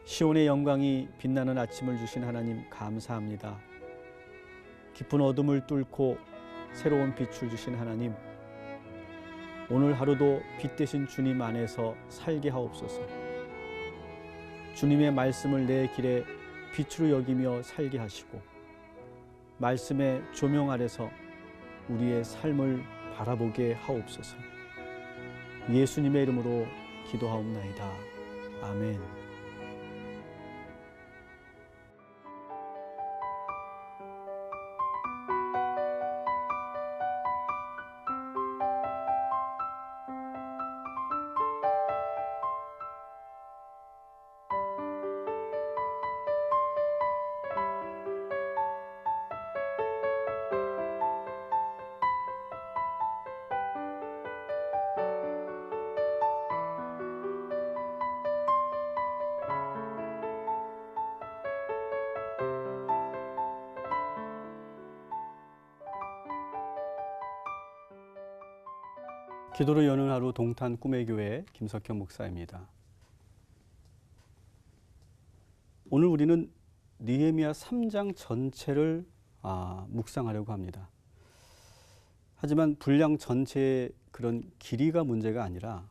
시온의 영광이 빛나는 아침을 주신 하나님 감사합니다. 깊은 어둠을 뚫고 새로운 빛을 주신 하나님, 오늘 하루도 빛 대신 주님 안에서 살게 하옵소서. 주님의 말씀을 내 길에 빛으로 여기며 살게 하시고, 말씀의 조명 아래서 우리의 삶을 바라보게 하옵소서. 예수님의 이름으로 기도하옵나이다. 아멘. 기도로 여는 하루 동탄 꿈의 교회 김석현 목사입니다. 오늘 우리는 느헤미야 3장 전체를 묵상하려고 합니다. 하지만 분량 전체의 그런 길이가 문제가 아니라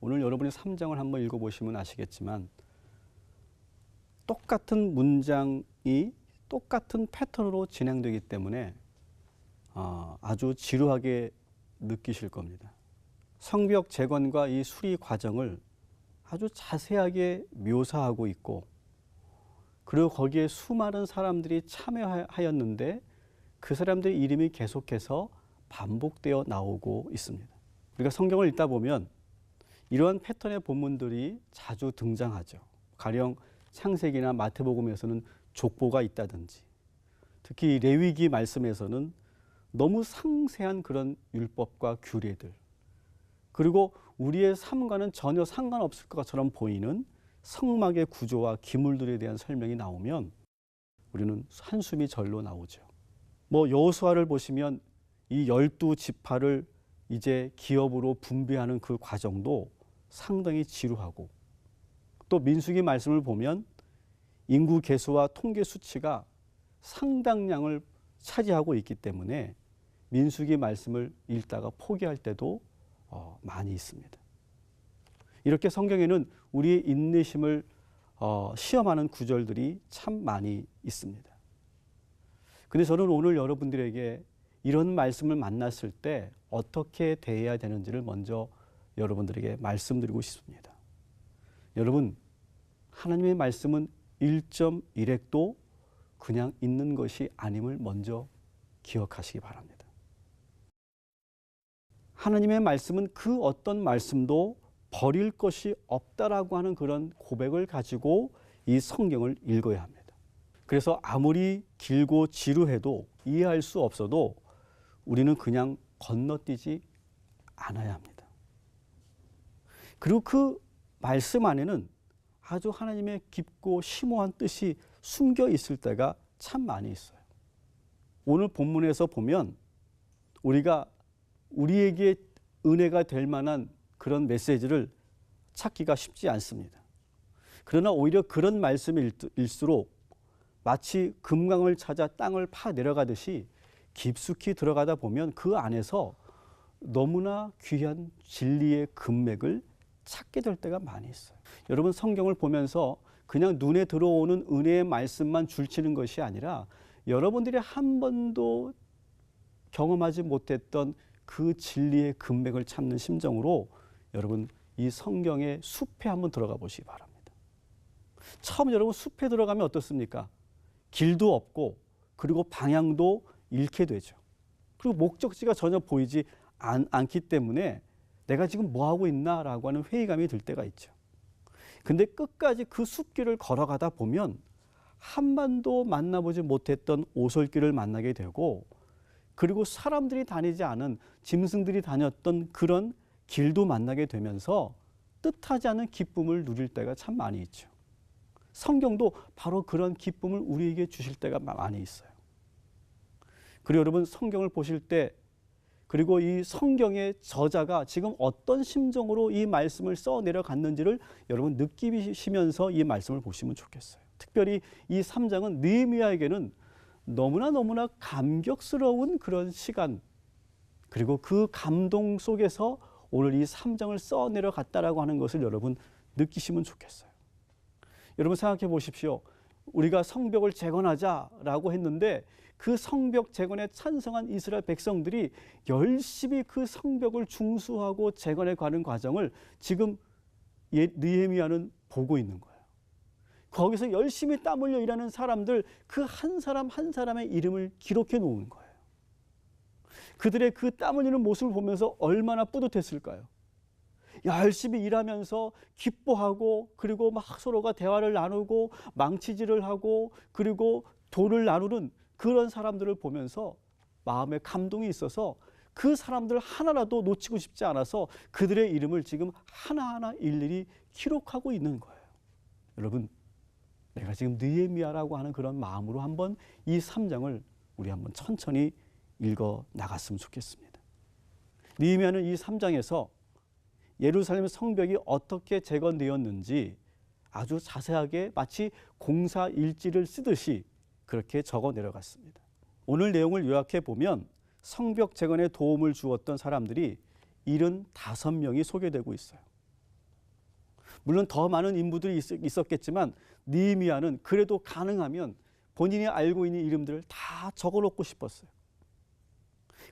오늘 여러분이 3장을 한번 읽어보시면 아시겠지만 똑같은 문장이 똑같은 패턴으로 진행되기 때문에 아주 지루하게 느끼실 겁니다. 성벽 재건과 이 수리 과정을 아주 자세하게 묘사하고 있고, 그리고 거기에 수많은 사람들이 참여하였는데 그 사람들의 이름이 계속해서 반복되어 나오고 있습니다. 우리가 성경을 읽다 보면 이러한 패턴의 본문들이 자주 등장하죠. 가령 창세기나 마태복음에서는 족보가 있다든지, 특히 레위기 말씀에서는 너무 상세한 그런 율법과 규례들, 그리고 우리의 삶과는 전혀 상관없을 것처럼 보이는 성막의 구조와 기물들에 대한 설명이 나오면 우리는 한숨이 절로 나오죠. 여호수아를 보시면 이 12지파를 이제 기업으로 분배하는 그 과정도 상당히 지루하고, 또 민수기 말씀을 보면 인구 개수와 통계 수치가 상당량을 차지하고 있기 때문에 민수기 말씀을 읽다가 포기할 때도 많이 있습니다. 이렇게 성경에는 우리의 인내심을 시험하는 구절들이 참 많이 있습니다. 근데 저는 오늘 여러분들에게 이런 말씀을 만났을 때 어떻게 대해야 되는지를 먼저 여러분들에게 말씀드리고 싶습니다. 여러분, 하나님의 말씀은 1.1획도 그냥 있는 것이 아님을 먼저 기억하시기 바랍니다. 하나님의 말씀은 그 어떤 말씀도 버릴 것이 없다라고 하는 그런 고백을 가지고 이 성경을 읽어야 합니다. 그래서 아무리 길고 지루해도 이해할 수 없어도 우리는 그냥 건너뛰지 않아야 합니다. 그리고 그 말씀 안에는 아주 하나님의 깊고 심오한 뜻이 숨겨 있을 때가 참 많이 있어요. 오늘 본문에서 보면 우리에게 은혜가 될 만한 그런 메시지를 찾기가 쉽지 않습니다. 그러나 오히려 그런 말씀일수록 마치 금강을 찾아 땅을 파 내려가듯이 깊숙이 들어가다 보면 그 안에서 너무나 귀한 진리의 금맥을 찾게 될 때가 많이 있어요. 여러분, 성경을 보면서 그냥 눈에 들어오는 은혜의 말씀만 줄치는 것이 아니라 여러분들이 한 번도 경험하지 못했던 그 진리의 금맥을 찾는 심정으로 여러분 이 성경의 숲에 한번 들어가 보시기 바랍니다. 처음 여러분 숲에 들어가면 어떻습니까? 길도 없고 그리고 방향도 잃게 되죠. 그리고 목적지가 전혀 보이지 않기 때문에 내가 지금 뭐하고 있나라고 하는 회의감이 들 때가 있죠. 근데 끝까지 그 숲길을 걸어가다 보면 한 번도 만나보지 못했던 오솔길을 만나게 되고, 그리고 사람들이 다니지 않은 짐승들이 다녔던 그런 길도 만나게 되면서 뜻하지 않은 기쁨을 누릴 때가 참 많이 있죠. 성경도 바로 그런 기쁨을 우리에게 주실 때가 많이 있어요. 그리고 여러분, 성경을 보실 때 그리고 이 성경의 저자가 지금 어떤 심정으로 이 말씀을 써 내려갔는지를 여러분 느끼시면서 이 말씀을 보시면 좋겠어요. 특별히 이 3장은 느헤미야에게는 너무나 감격스러운 그런 시간, 그리고 그 감동 속에서 오늘 이 3장을 써 내려갔다라고 하는 것을 여러분 느끼시면 좋겠어요. 여러분 생각해 보십시오. 우리가 성벽을 재건하자라고 했는데 그 성벽 재건에 찬성한 이스라엘 백성들이 열심히 그 성벽을 중수하고 재건해 가는 과정을 지금 느헤미야는 보고 있는 거예요. 거기서 열심히 땀 흘려 일하는 사람들, 그 한 사람 한 사람의 이름을 기록해 놓은 거예요. 그들의 그 땀 흘리는 모습을 보면서 얼마나 뿌듯했을까요? 열심히 일하면서 기뻐하고, 그리고 막 서로가 대화를 나누고 망치질을 하고, 그리고 돈을 나누는 그런 사람들을 보면서 마음에 감동이 있어서 그 사람들 하나라도 놓치고 싶지 않아서 그들의 이름을 지금 하나하나 일일이 기록하고 있는 거예요. 여러분, 내가 지금 느헤미야라고 하는 그런 마음으로 한번 이 3장을 우리 한번 천천히 읽어 나갔으면 좋겠습니다. 느헤미야는 이 3장에서 예루살렘 성벽이 어떻게 재건되었는지 아주 자세하게 마치 공사 일지를 쓰듯이 그렇게 적어 내려갔습니다. 오늘 내용을 요약해 보면 성벽 재건에 도움을 주었던 사람들이 75명이 소개되고 있어요. 물론 더 많은 인부들이 있었겠지만 느헤미야는 그래도 가능하면 본인이 알고 있는 이름들을 다 적어 놓고 싶었어요.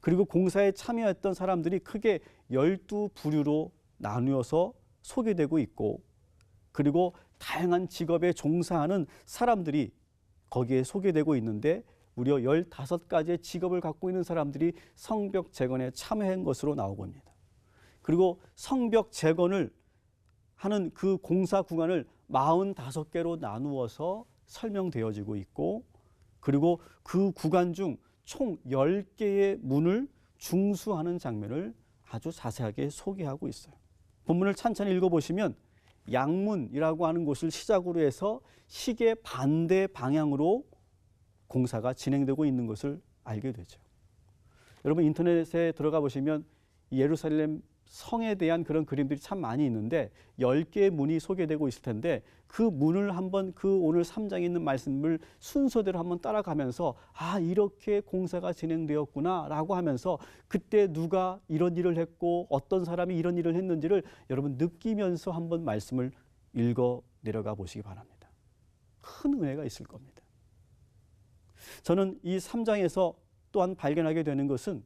그리고 공사에 참여했던 사람들이 크게 12부류로 나누어서 소개되고 있고, 그리고 다양한 직업에 종사하는 사람들이 거기에 소개되고 있는데 무려 15가지의 직업을 갖고 있는 사람들이 성벽 재건에 참여한 것으로 나오고 있습니다. 그리고 성벽 재건을 하는 그 공사 구간을 45개로 나누어서 설명되어지고 있고, 그리고 그 구간 중 총 10개의 문을 중수하는 장면을 아주 자세하게 소개하고 있어요. 본문을 찬찬히 읽어보시면 양문이라고 하는 곳을 시작으로 해서 시계 반대 방향으로 공사가 진행되고 있는 것을 알게 되죠. 여러분 인터넷에 들어가 보시면 예루살렘 성에 대한 그런 그림들이 참 많이 있는데 10개의 문이 소개되고 있을 텐데 그 문을 한번 그 오늘 3장에 있는 말씀을 순서대로 한번 따라가면서 아 이렇게 공사가 진행되었구나 라고 하면서 그때 누가 이런 일을 했고 어떤 사람이 이런 일을 했는지를 여러분 느끼면서 한번 말씀을 읽어 내려가 보시기 바랍니다. 큰 은혜가 있을 겁니다. 저는 이 3장에서 또한 발견하게 되는 것은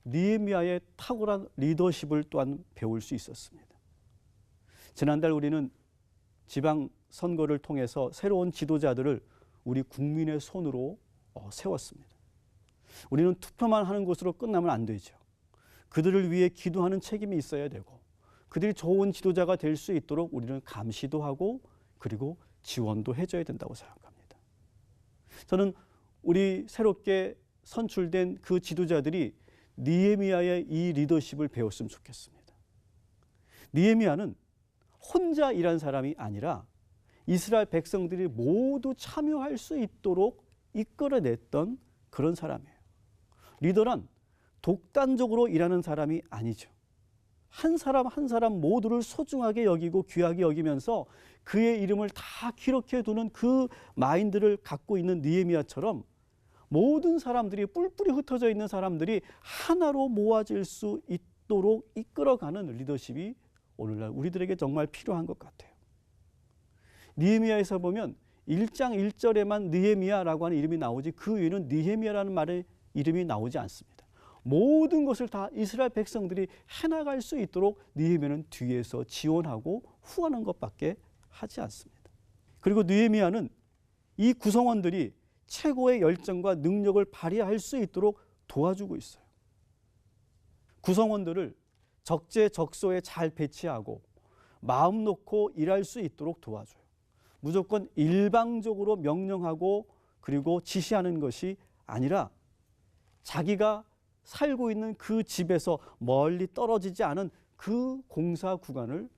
느헤미야의 탁월한 리더십을 또한 배울 수 있었습니다. 지난달 우리는 지방선거를 통해서 새로운 지도자들을 우리 국민의 손으로 세웠습니다. 우리는 투표만 하는 것으로 끝나면 안 되죠. 그들을 위해 기도하는 책임이 있어야 되고 그들이 좋은 지도자가 될 수 있도록 우리는 감시도 하고 그리고 지원도 해줘야 된다고 생각합니다. 저는 우리 새롭게 선출된 그 지도자들이 느헤미야의 이 리더십을 배웠으면 좋겠습니다. 느헤미야는 혼자 일한 사람이 아니라 이스라엘 백성들이 모두 참여할 수 있도록 이끌어냈던 그런 사람이에요. 리더란 독단적으로 일하는 사람이 아니죠. 한 사람 한 사람 모두를 소중하게 여기고 귀하게 여기면서 그의 이름을 다 기록해 두는 그 마인드를 갖고 있는 느헤미야처럼 모든 사람들이 뿔뿔이 흩어져 있는 사람들이 하나로 모아질 수 있도록 이끌어가는 리더십이 오늘날 우리들에게 정말 필요한 것 같아요. 느헤미야에서 보면 1장 1절에만 느헤미야라고 하는 이름이 나오지 그 외에는 느헤미야라는 말의 이름이 나오지 않습니다. 모든 것을 다 이스라엘 백성들이 해나갈 수 있도록 느헤미야는 뒤에서 지원하고 후원하는 것밖에 하지 않습니다. 그리고 느헤미야는 이 구성원들이 최고의 열정과 능력을 발휘할 수 있도록 도와주고 있어요. 구성원들을 적재적소에 잘 배치하고 마음 놓고 일할 수 있도록 도와줘요. 무조건 일방적으로 명령하고 그리고 지시하는 것이 아니라 자기가 살고 있는 그 집에서 멀리 떨어지지 않은 그 공사 구간을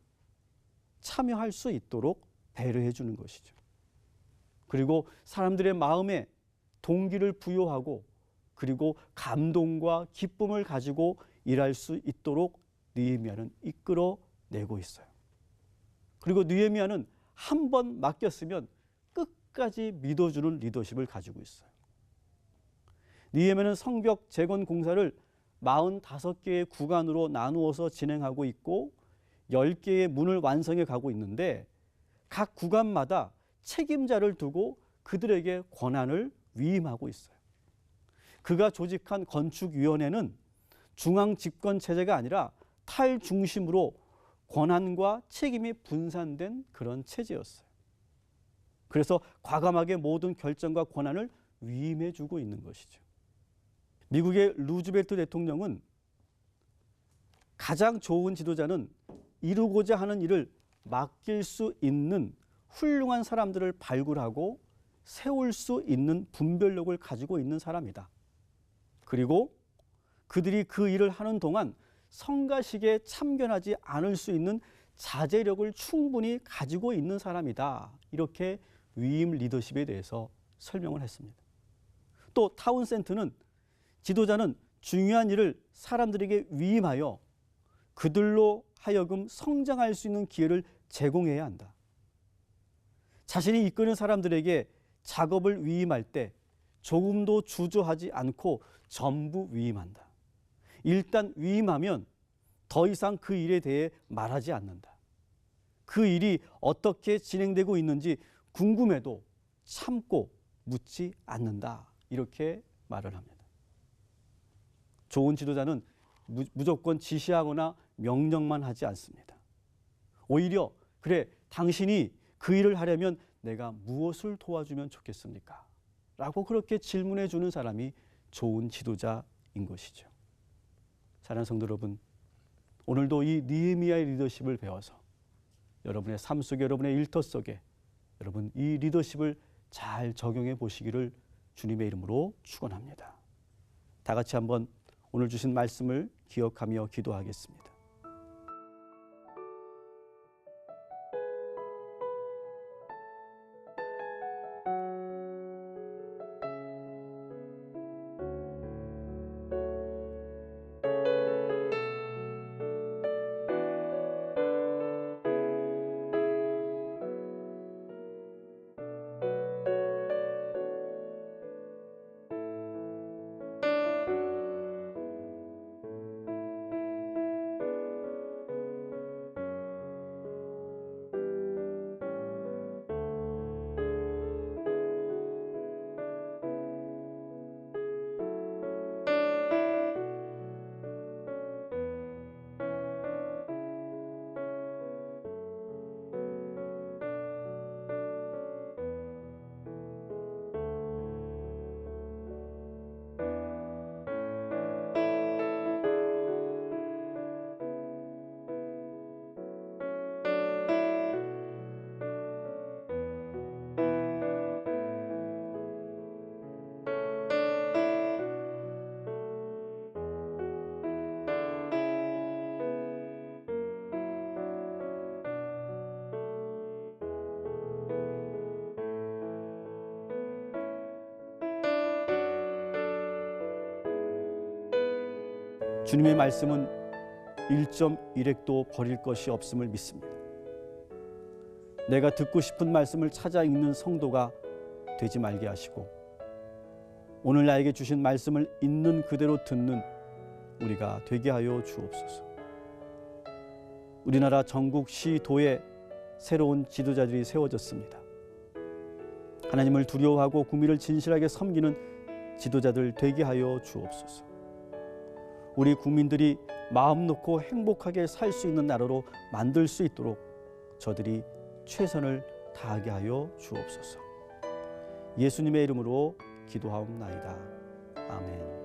참여할 수 있도록 배려해 주는 것이죠. 그리고 사람들의 마음에 동기를 부여하고 그리고 감동과 기쁨을 가지고 일할 수 있도록 느헤미야는 이끌어내고 있어요. 그리고 느헤미야는 한 번 맡겼으면 끝까지 믿어주는 리더십을 가지고 있어요. 느헤미야는 성벽 재건 공사를 45개의 구간으로 나누어서 진행하고 있고 10개의 문을 완성해 가고 있는데 각 구간마다 책임자를 두고 그들에게 권한을 위임하고 있어요. 그가 조직한 건축위원회는 중앙 집권 체제가 아니라 탈중심으로 권한과 책임이 분산된 그런 체제였어요. 그래서 과감하게 모든 결정과 권한을 위임해 주고 있는 것이죠. 미국의 루즈벨트 대통령은 가장 좋은 지도자는 이루고자 하는 일을 맡길 수 있는 훌륭한 사람들을 발굴하고 세울 수 있는 분별력을 가지고 있는 사람이다. 그리고 그들이 그 일을 하는 동안 성가시게 참견하지 않을 수 있는 자제력을 충분히 가지고 있는 사람이다. 이렇게 위임 리더십에 대해서 설명을 했습니다. 또 타운센트는 지도자는 중요한 일을 사람들에게 위임하여 그들로 하여금 성장할 수 있는 기회를 제공해야 한다. 자신이 이끄는 사람들에게 작업을 위임할 때 조금도 주저하지 않고 전부 위임한다. 일단 위임하면 더 이상 그 일에 대해 말하지 않는다. 그 일이 어떻게 진행되고 있는지 궁금해도 참고 묻지 않는다. 이렇게 말을 합니다. 좋은 지도자는 무조건 지시하거나 명령만 하지 않습니다. 오히려 그래, 당신이 그 일을 하려면 내가 무엇을 도와주면 좋겠습니까? 라고 그렇게 질문해 주는 사람이 좋은 지도자인 것이죠. 사랑하는 성도 여러분, 오늘도 이 느헤미야의 리더십을 배워서 여러분의 삶 속에, 여러분의 일터 속에 여러분 이 리더십을 잘 적용해 보시기를 주님의 이름으로 축원합니다. 다 같이 한번 오늘 주신 말씀을 기억하며 기도하겠습니다. 주님의 말씀은 1.1획도 버릴 것이 없음을 믿습니다. 내가 듣고 싶은 말씀을 찾아 읽는 성도가 되지 말게 하시고 오늘 나에게 주신 말씀을 있는 그대로 듣는 우리가 되게 하여 주옵소서. 우리나라 전국 시, 도에 새로운 지도자들이 세워졌습니다. 하나님을 두려워하고 국민을 진실하게 섬기는 지도자들 되게 하여 주옵소서. 우리 국민들이 마음 놓고 행복하게 살 수 있는 나라로 만들 수 있도록 저들이 최선을 다하게 하여 주옵소서. 예수님의 이름으로 기도하옵나이다. 아멘.